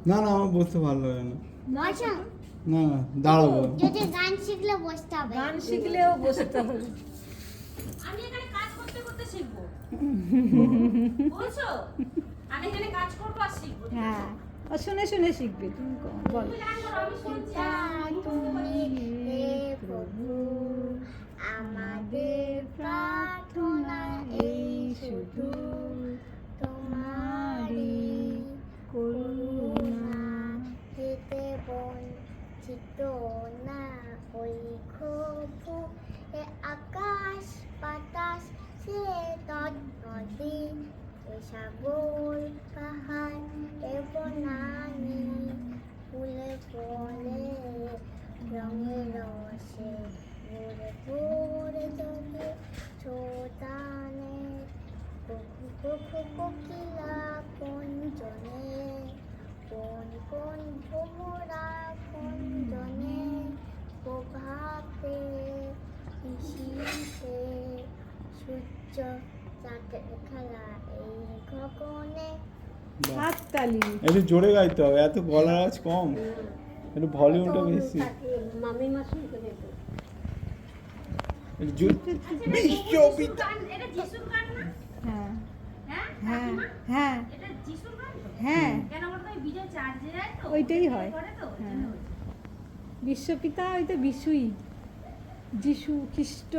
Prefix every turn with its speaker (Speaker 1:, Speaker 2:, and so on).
Speaker 1: না না আমার বসতে ভালো লাগে না।
Speaker 2: আচ্ছা
Speaker 1: না না দাঁড়াবো।
Speaker 2: যদি গান শিখলে বসতে হবে।
Speaker 3: গান শিখলেও বসতে হবে।
Speaker 4: আমি এখানে কাজ করতে করতে শিখবো, বুঝছো? আমি এখানে কাজ করবো আর শিখবো।
Speaker 3: হ্যাঁ, ও শুনে শুনে শিখবে। তুমি বল।
Speaker 4: তুমি গান করো, আমি শুনছি।
Speaker 2: তুমি হে প্রভু, আমাদের প্রার্থনা এই শুধু তোমারই করুণা পেতে বঞ্চিত না ওই ক্ষোভ এ আকাশ বাতাস সে নদী এ সাগর পাহাড় এ বনানি ফুলে ফলে রঙে রসে ভোরে ভোরে জগে ছোটানে কোকিলা কোনজনে কোন কোন ভোমরা কোনজনে প্রভাতে শীতে সূর্য চাঁদের খেলা এই গগনে।
Speaker 3: হাততালি।
Speaker 1: একটু জোরে গাইতে হবে, এত গলার আওয়াজ কম, একটু ভলিউমটা বেশি।
Speaker 4: মামিমা শুনতে পেতো।
Speaker 1: একটু জোরে। বিশ্বপিতা।
Speaker 4: গান, এটা যিশুর গান না?
Speaker 3: হ্যাঁ
Speaker 4: হ্যাঁ
Speaker 3: হ্যাঁ
Speaker 4: কাকিমা?
Speaker 3: হ্যাঁ
Speaker 4: এটা যিশুর গান তো?
Speaker 3: হ্যাঁ,
Speaker 4: কেন বলতো ওই বিজয় চার্জে যায় তো?
Speaker 3: ওইটাই হয়।
Speaker 4: করে তো, ওই
Speaker 3: হ্যাঁ।
Speaker 4: জন্য বলছি।
Speaker 3: বিশ্বপিতা ওই তো বিশুই, যিশু খ্রিস্ট।